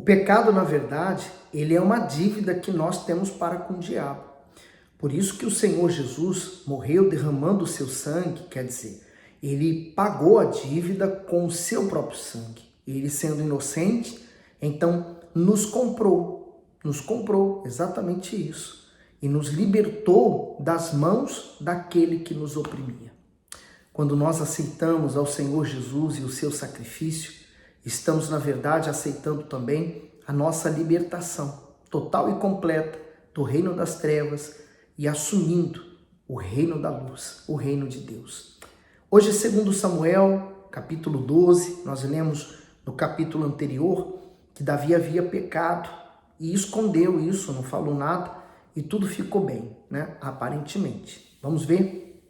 pecado, na verdade, ele é uma dívida que nós temos para com o diabo. Por isso que o Senhor Jesus morreu derramando o seu sangue, quer dizer, ele pagou a dívida com o seu próprio sangue. Ele, sendo inocente, então nos comprou, exatamente isso, e nos libertou das mãos daquele que nos oprimia. Quando nós aceitamos ao Senhor Jesus e o seu sacrifício, estamos, na verdade, aceitando também a nossa libertação total e completa do reino das trevas e assumindo o reino da luz, o reino de Deus. Hoje, segundo Samuel, capítulo 12, nós lemos no capítulo anterior que Davi havia pecado e escondeu isso, não falou nada e tudo ficou bem, né? Aparentemente. Vamos ver?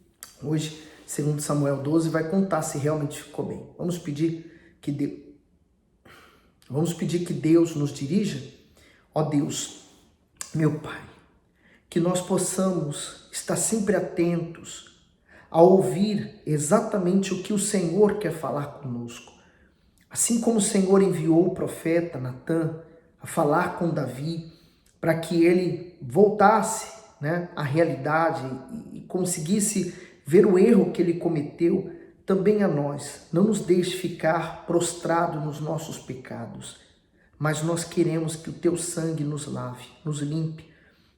Hoje, segundo Samuel 12, vai contar se realmente ficou bem. Vamos pedir que Deus nos dirija. Ó Deus, meu Pai, que nós possamos estar sempre atentos a ouvir exatamente o que o Senhor quer falar conosco. Assim como o Senhor enviou o profeta Natã a falar com Davi para que ele voltasse, né, à realidade e conseguisse ver o erro que ele cometeu, também a nós. Não nos deixe ficar prostrado nos nossos pecados, mas nós queremos que o teu sangue nos lave, nos limpe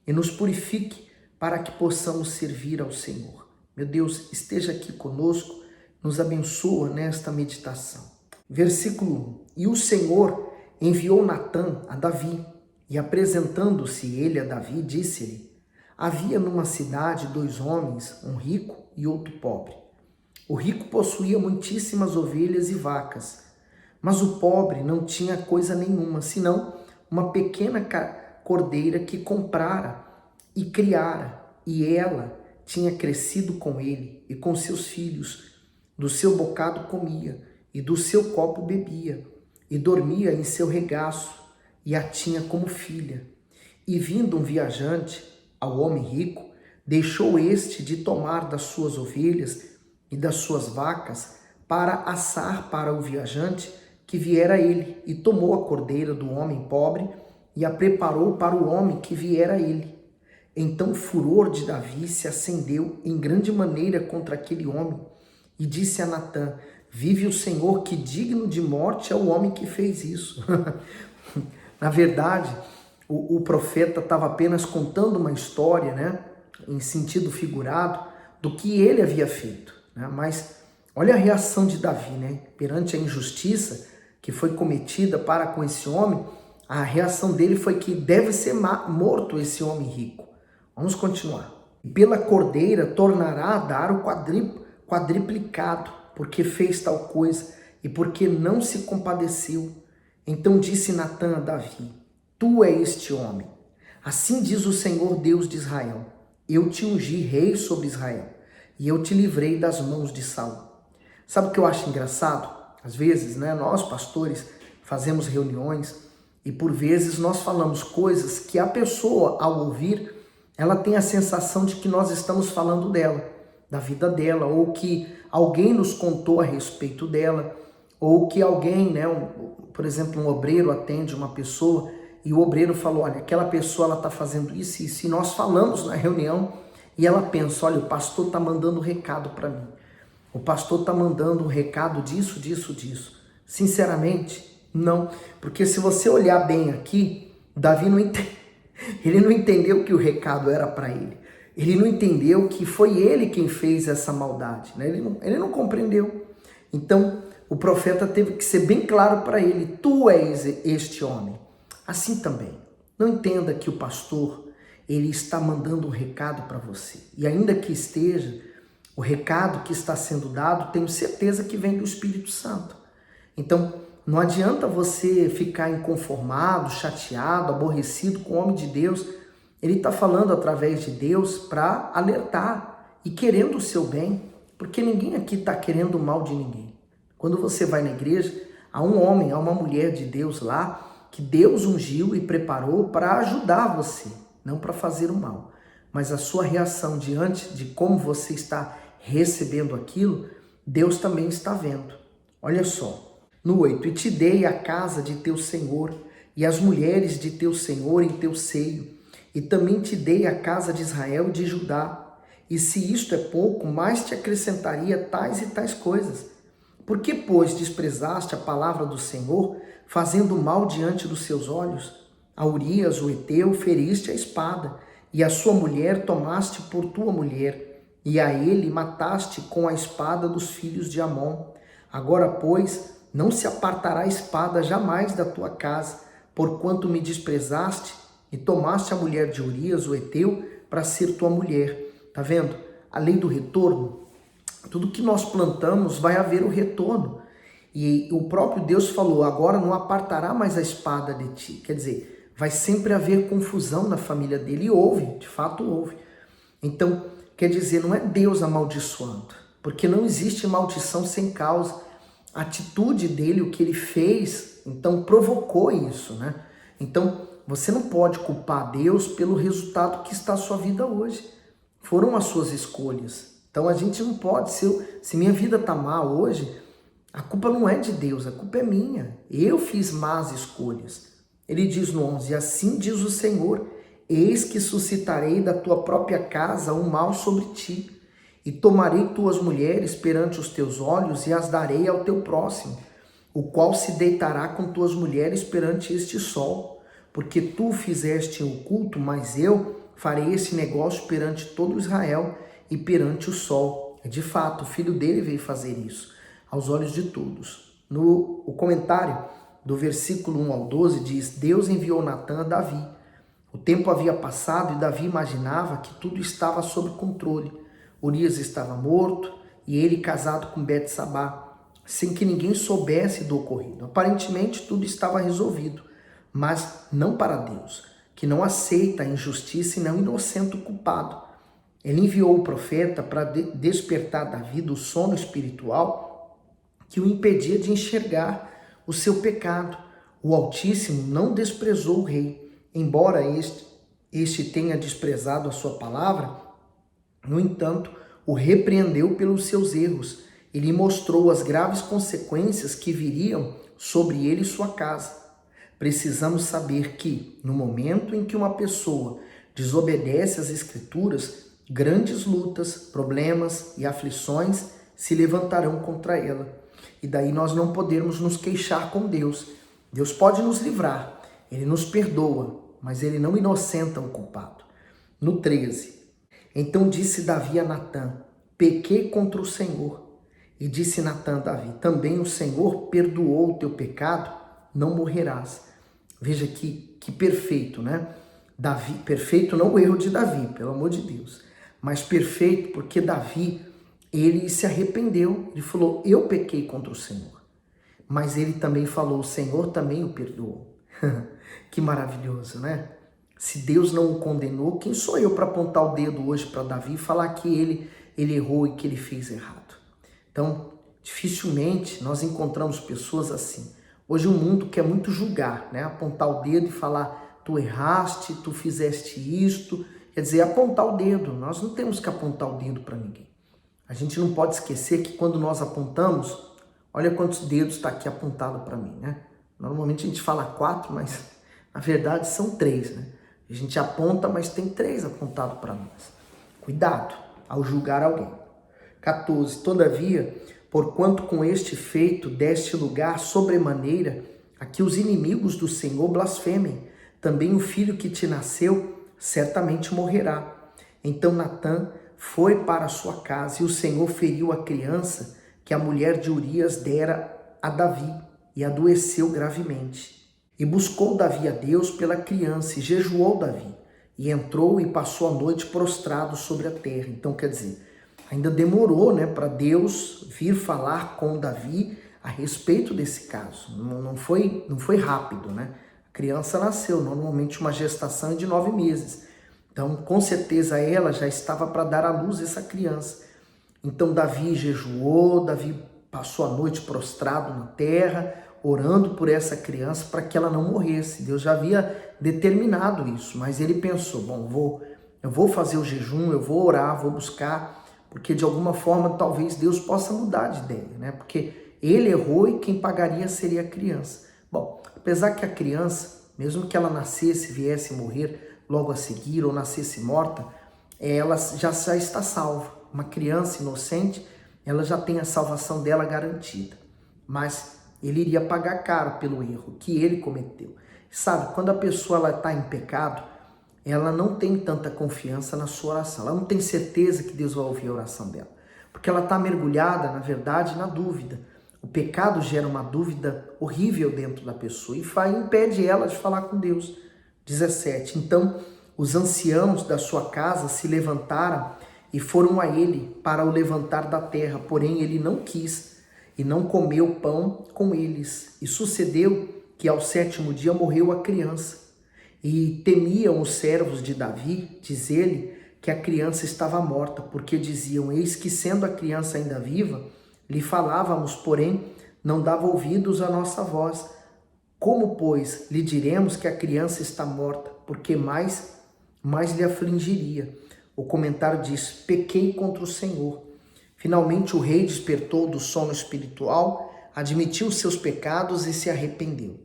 e nos purifique para que possamos servir ao Senhor. Meu Deus, esteja aqui conosco, nos abençoa nesta meditação. Versículo 1. E o Senhor enviou Natã a Davi, e apresentando-se ele a Davi, disse-lhe: havia numa cidade 2 homens, um rico e outro pobre. O rico possuía muitíssimas ovelhas e vacas, mas o pobre não tinha coisa nenhuma, senão uma pequena cordeira que comprara e criara, e ela tinha crescido com ele e com seus filhos. Do seu bocado comia, e do seu copo bebia, e dormia em seu regaço, e a tinha como filha. E vindo um viajante ao homem rico, deixou este de tomar das suas ovelhas e das suas vacas para assar para o viajante que viera a ele, e tomou a cordeira do homem pobre e a preparou para o homem que viera a ele. Então o furor de Davi se acendeu em grande maneira contra aquele homem, e disse a Natã: vive o Senhor, que digno de morte é o homem que fez isso. Na verdade, o profeta estava apenas contando uma história, né, em sentido figurado, do que ele havia feito, né? Mas olha a reação de Davi, né, perante a injustiça que foi cometida para com esse homem. A reação dele foi que deve ser morto esse homem rico. Vamos continuar. Pela cordeira tornará a dar o quadriplicado, porque fez tal coisa e porque não se compadeceu. Então disse Natã a Davi: tu és este homem. Assim diz o Senhor Deus de Israel: eu te ungi rei sobre Israel, e eu te livrei das mãos de Saul. Sabe o que eu acho engraçado? Às vezes, né, nós pastores fazemos reuniões e por vezes nós falamos coisas que a pessoa, ao ouvir, ela tem a sensação de que nós estamos falando dela, da vida dela, ou que alguém nos contou a respeito dela, ou que alguém, né, por exemplo, um obreiro atende uma pessoa e o obreiro falou: olha, aquela pessoa ela está fazendo isso e isso, e nós falamos na reunião e ela pensa: olha, o pastor está mandando um recado para mim, o pastor está mandando um recado disso, disso, disso. Sinceramente, não, porque se você olhar bem aqui, Davi não entende. Ele não entendeu que o recado era para ele. Ele não entendeu que foi ele quem fez essa maldade, né? Ele não compreendeu. Então, o profeta teve que ser bem claro para ele: tu és este homem. Assim também, não entenda que o pastor, ele está mandando um recado para você. E ainda que esteja, o recado que está sendo dado, tenho certeza que vem do Espírito Santo. Então, não adianta você ficar inconformado, chateado, aborrecido com o homem de Deus. Ele está falando através de Deus para alertar e querendo o seu bem, porque ninguém aqui está querendo o mal de ninguém. Quando você vai na igreja, há um homem, há uma mulher de Deus lá, que Deus ungiu e preparou para ajudar você, não para fazer o mal. Mas a sua reação diante de como você está recebendo aquilo, Deus também está vendo. Olha só, no 8, e te dei a casa de teu senhor e as mulheres de teu senhor em teu seio, e também te dei a casa de Israel e de Judá. E se isto é pouco, mais te acrescentaria tais e tais coisas. Por que, pois, desprezaste a palavra do Senhor, fazendo mal diante dos seus olhos? A Urias, o heteu, feriste a espada, e a sua mulher tomaste por tua mulher, e a ele mataste com a espada dos filhos de Amon. Agora, pois, não se apartará a espada jamais da tua casa, porquanto me desprezaste e tomaste a mulher de Urias, o heteu, para ser tua mulher. Tá vendo? A lei do retorno. Tudo que nós plantamos vai haver o retorno. E o próprio Deus falou, agora não apartará mais a espada de ti. Quer dizer, vai sempre haver confusão na família dele. E houve, de fato houve. Então, quer dizer, não é Deus amaldiçoando, porque não existe maldição sem causa. A atitude dele, o que ele fez, então provocou isso, né? Então, você não pode culpar Deus pelo resultado que está a sua vida hoje. Foram as suas escolhas. Então a gente não pode, se minha vida está má hoje, a culpa não é de Deus, a culpa é minha. Eu fiz más escolhas. Ele diz no 11, assim diz o Senhor, eis que suscitarei da tua própria casa um mal sobre ti, e tomarei tuas mulheres perante os teus olhos e as darei ao teu próximo, o qual se deitará com tuas mulheres perante este sol, porque tu fizeste em oculto, mas eu farei esse negócio perante todo Israel e perante o sol. De fato, o filho dele veio fazer isso, aos olhos de todos. O comentário do versículo 1 ao 12 diz, Deus enviou Natã a Davi. O tempo havia passado e Davi imaginava que tudo estava sob controle. Urias estava morto e ele casado com Betsabá, sem que ninguém soubesse do ocorrido. Aparentemente tudo estava resolvido, mas não para Deus, que não aceita a injustiça e não inocenta o culpado. Ele enviou o profeta para despertar Davi do sono espiritual que o impedia de enxergar o seu pecado. O Altíssimo não desprezou o rei, embora este tenha desprezado a sua palavra. No entanto, o repreendeu pelos seus erros e lhe mostrou as graves consequências que viriam sobre ele e sua casa. Precisamos saber que, no momento em que uma pessoa desobedece às Escrituras, grandes lutas, problemas e aflições se levantarão contra ela. E daí nós não podemos nos queixar com Deus. Deus pode nos livrar, Ele nos perdoa, mas Ele não inocenta o culpado. No 13, então disse Davi a Natã, pequei contra o Senhor. E disse Natã a Davi, também o Senhor perdoou o teu pecado, não morrerás. Veja que perfeito, né? Davi, perfeito não o erro de Davi, pelo amor de Deus, mas perfeito porque Davi, ele se arrependeu, ele falou, eu pequei contra o Senhor, mas ele também falou, o Senhor também o perdoou. Que maravilhoso, né? Se Deus não o condenou, quem sou eu para apontar o dedo hoje para Davi e falar que ele errou e que ele fez errado? Então, dificilmente nós encontramos pessoas assim. Hoje o mundo quer muito julgar, né? Apontar o dedo e falar, tu erraste, tu fizeste isto. Quer dizer, apontar o dedo. Nós não temos que apontar o dedo para ninguém. A gente não pode esquecer que quando nós apontamos, olha quantos dedos está aqui apontado para mim, né? Normalmente a gente fala 4, mas na verdade são 3, né? A gente aponta, mas tem 3 apontados para nós. Cuidado ao julgar alguém. 14. Todavia, porquanto com este feito deste lugar sobremaneira a que os inimigos do Senhor blasfemem, também o filho que te nasceu certamente morrerá. Então Natã foi para a sua casa e o Senhor feriu a criança que a mulher de Urias dera a Davi e adoeceu gravemente. E buscou Davi a Deus pela criança e jejuou Davi. E entrou e passou a noite prostrado sobre a terra. Então, quer dizer, ainda demorou, né, para Deus vir falar com Davi a respeito desse caso. Não foi rápido, né? A criança nasceu, normalmente uma gestação de 9 meses. Então, com certeza, ela já estava para dar à luz essa criança. Então, Davi jejuou, Davi passou a noite prostrado na terra, orando por essa criança para que ela não morresse. Deus já havia determinado isso, mas ele pensou, bom, eu vou fazer o jejum, eu vou orar, vou buscar, porque de alguma forma talvez Deus possa mudar de ideia, né? Porque ele errou e quem pagaria seria a criança. Bom, apesar que a criança mesmo que ela nascesse, viesse morrer logo a seguir ou nascesse morta, ela já está salva. Uma criança inocente, ela já tem a salvação dela garantida. Mas ele iria pagar caro pelo erro que ele cometeu. Sabe, quando a pessoa está em pecado, ela não tem tanta confiança na sua oração. Ela não tem certeza que Deus vai ouvir a oração dela. Porque ela está mergulhada, na verdade, na dúvida. O pecado gera uma dúvida horrível dentro da pessoa e impede ela de falar com Deus. 17. Então, os anciãos da sua casa se levantaram e foram a ele para o levantar da terra. Porém, ele não quis e não comeu pão com eles. E sucedeu que ao 7º dia morreu a criança. E temiam os servos de Davi, diz ele, que a criança estava morta, porque diziam: eis que sendo a criança ainda viva, lhe falávamos, porém não dava ouvidos à nossa voz. Como, pois, lhe diremos que a criança está morta, porque mais lhe afligiria? O comentário diz: pequei contra o Senhor. Finalmente o rei despertou do sono espiritual, admitiu seus pecados e se arrependeu.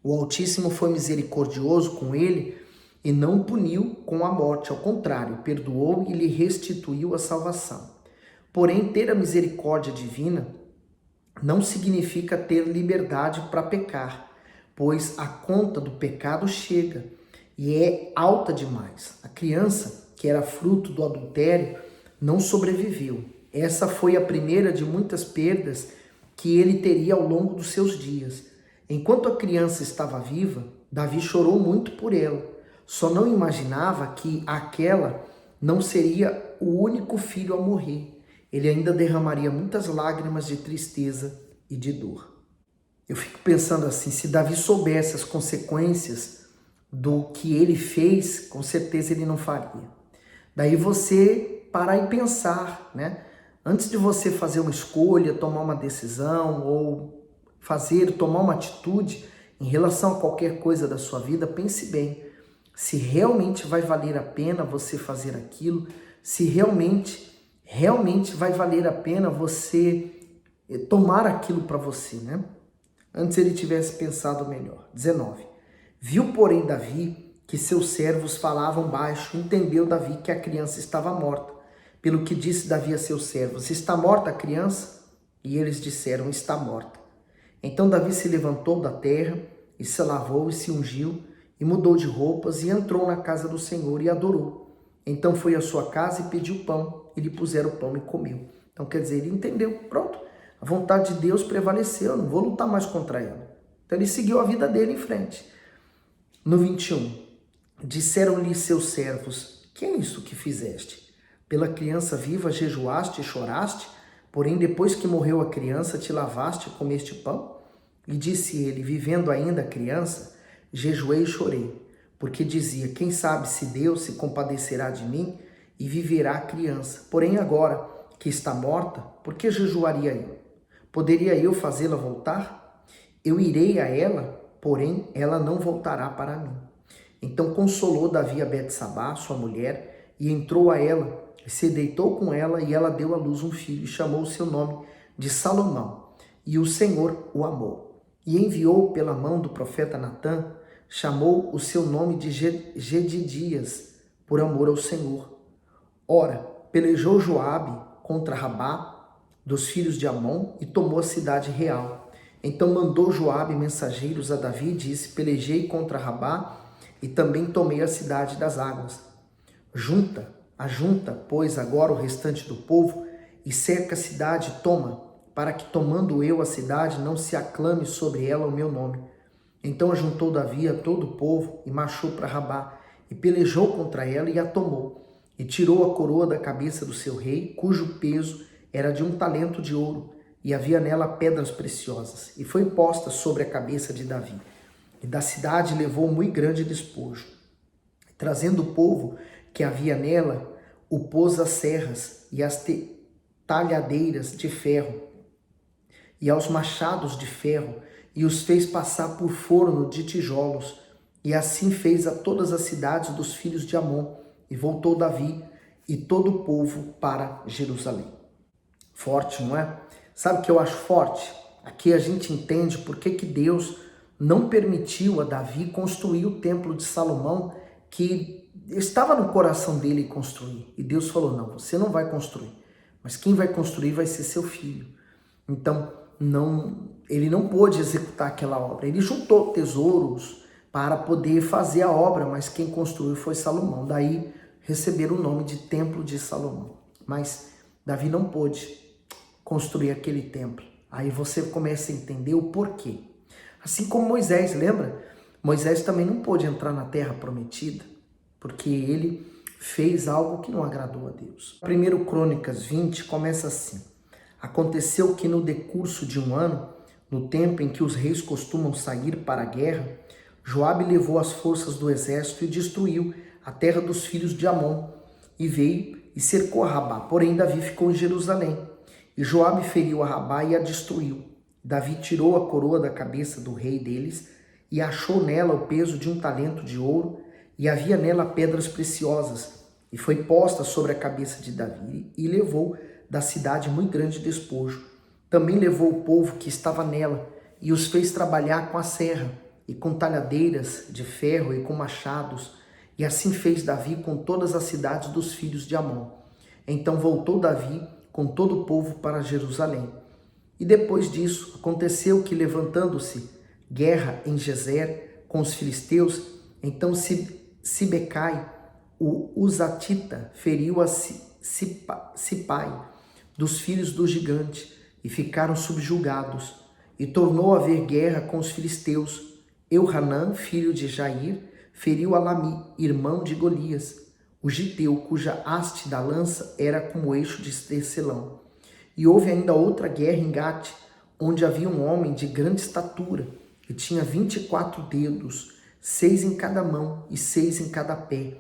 O Altíssimo foi misericordioso com ele e não o puniu com a morte, ao contrário, perdoou e lhe restituiu a salvação. Porém, ter a misericórdia divina não significa ter liberdade para pecar, pois a conta do pecado chega e é alta demais. A criança, que era fruto do adultério, não sobreviveu. Essa foi a primeira de muitas perdas que ele teria ao longo dos seus dias. Enquanto a criança estava viva, Davi chorou muito por ela. Só não imaginava que aquela não seria o único filho a morrer. Ele ainda derramaria muitas lágrimas de tristeza e de dor. Eu fico pensando assim, se Davi soubesse as consequências do que ele fez, com certeza ele não faria. Daí você parar e pensar, né? Antes de você fazer uma escolha, tomar uma decisão ou tomar uma atitude em relação a qualquer coisa da sua vida, pense bem se realmente vai valer a pena você fazer aquilo, se realmente vai valer a pena você tomar aquilo para você, né? Antes ele tivesse pensado melhor. 19. Viu, porém, Davi que seus servos falavam baixo, entendeu Davi que a criança estava morta. Pelo que disse Davi a seus servos: está morta a criança? E eles disseram: está morta. Então Davi se levantou da terra e se lavou e se ungiu e mudou de roupas e entrou na casa do Senhor e adorou. Então foi à sua casa e pediu pão, e lhe puseram o pão e comeu. Então quer dizer, ele entendeu, pronto, a vontade de Deus prevaleceu, eu não vou lutar mais contra ela. Então ele seguiu a vida dele em frente. No 21, disseram-lhe seus servos: que é isso que fizeste? Pela criança viva jejuaste e choraste? Porém, depois que morreu a criança, te lavaste e comeste pão? E disse ele: vivendo ainda a criança, jejuei e chorei, porque dizia: quem sabe se Deus se compadecerá de mim e viverá a criança. Porém, agora que está morta, por que jejuaria eu? Poderia eu fazê-la voltar? Eu irei a ela, porém ela não voltará para mim. Então consolou Davi a Betsabá, sua mulher, e entrou a ela, e se deitou com ela, e ela deu à luz um filho, e chamou o seu nome de Salomão. E o Senhor o amou. E enviou pela mão do profeta Natã, chamou o seu nome de Gedidias, por amor ao Senhor. Ora, pelejou Joabe contra Rabá, dos filhos de Amon, e tomou a cidade real. Então mandou Joabe mensageiros a Davi e disse: pelejei contra Rabá, e também tomei a cidade das águas. Ajunta, pois, agora o restante do povo, e cerca a cidade, toma, para que, tomando eu a cidade, não se aclame sobre ela o meu nome. Então ajuntou Davi a todo o povo, e marchou para Rabá, e pelejou contra ela, e a tomou, e tirou a coroa da cabeça do seu rei, cujo peso era de 1 talento de ouro, e havia nela pedras preciosas, e foi posta sobre a cabeça de Davi. E da cidade levou muito grande despojo. Trazendo o povo que havia nela, o pôs às serras e às talhadeiras de ferro, e aos machados de ferro, e os fez passar por forno de tijolos, e assim fez a todas as cidades dos filhos de Amon, e voltou Davi e todo o povo para Jerusalém. Forte, não é? Sabe o que eu acho forte? Aqui a gente entende por que Deus não permitiu a Davi construir o templo de Salomão, que estava no coração dele construir. E Deus falou, não, você não vai construir, mas quem vai construir vai ser seu filho. Então, ele não pôde executar aquela obra. Ele juntou tesouros para poder fazer a obra, mas quem construiu foi Salomão. Daí receberam o nome de Templo de Salomão. Mas Davi não pôde construir aquele templo. Aí você começa a entender o porquê. Assim como Moisés, lembra? Moisés também não pôde entrar na terra prometida, porque ele fez algo que não agradou a Deus. 1 Crônicas 20 começa assim. Aconteceu que no decurso de um ano, no tempo em que os reis costumam sair para a guerra, Joabe levou as forças do exército e destruiu a terra dos filhos de Amon, e veio e cercou a Rabá. Porém, Davi ficou em Jerusalém. E Joabe feriu a Rabá e a destruiu. Davi tirou a coroa da cabeça do rei deles e achou nela o peso de 1 talento de ouro, e havia nela pedras preciosas, e foi posta sobre a cabeça de Davi, e levou da cidade muito grande despojo. Também levou o povo que estava nela, e os fez trabalhar com a serra, e com talhadeiras de ferro, e com machados, e assim fez Davi com todas as cidades dos filhos de Amon. Então voltou Davi com todo o povo para Jerusalém. E depois disso, aconteceu que, levantando-se guerra em Gezer com os filisteus, então Sibecai, o Uzatita, feriu a Sipai, dos filhos do gigante, e ficaram subjugados. E tornou a haver guerra com os filisteus. Euhanã, filho de Jair, feriu Alami, irmão de Golias, o giteu, cuja haste da lança era como o eixo de tecelão. E houve ainda outra guerra em Gate, onde havia um homem de grande estatura, que tinha 24 dedos, 6 em cada mão e 6 em cada pé,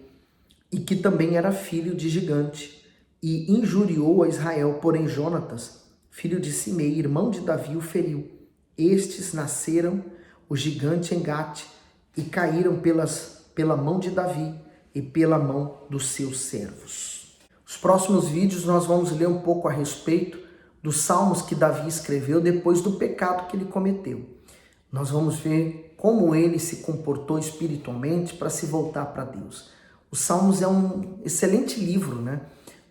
e que também era filho de gigante, e injuriou a Israel. Porém Jonatas, filho de Simei, irmão de Davi, o feriu. Estes nasceram o gigante em Gate, e caíram pela mão de Davi e pela mão dos seus servos. Os próximos vídeos nós vamos ler um pouco a respeito dos salmos que Davi escreveu depois do pecado que ele cometeu. Nós vamos ver como ele se comportou espiritualmente para se voltar para Deus. Os Salmos é um excelente livro, né?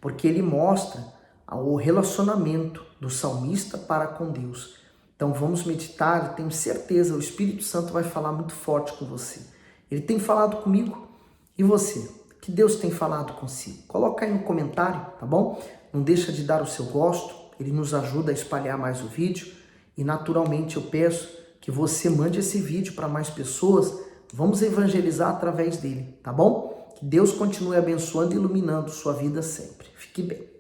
Porque ele mostra o relacionamento do salmista para com Deus. Então vamos meditar, e tenho certeza, o Espírito Santo vai falar muito forte com você. Ele tem falado comigo, e você? Que Deus tem falado consigo? Coloca aí no comentário, tá bom? Não deixa de dar o seu gosto, ele nos ajuda a espalhar mais o vídeo, e naturalmente eu peço que você mande esse vídeo para mais pessoas. Vamos evangelizar através dele, tá bom? Que Deus continue abençoando e iluminando sua vida sempre. Fique bem.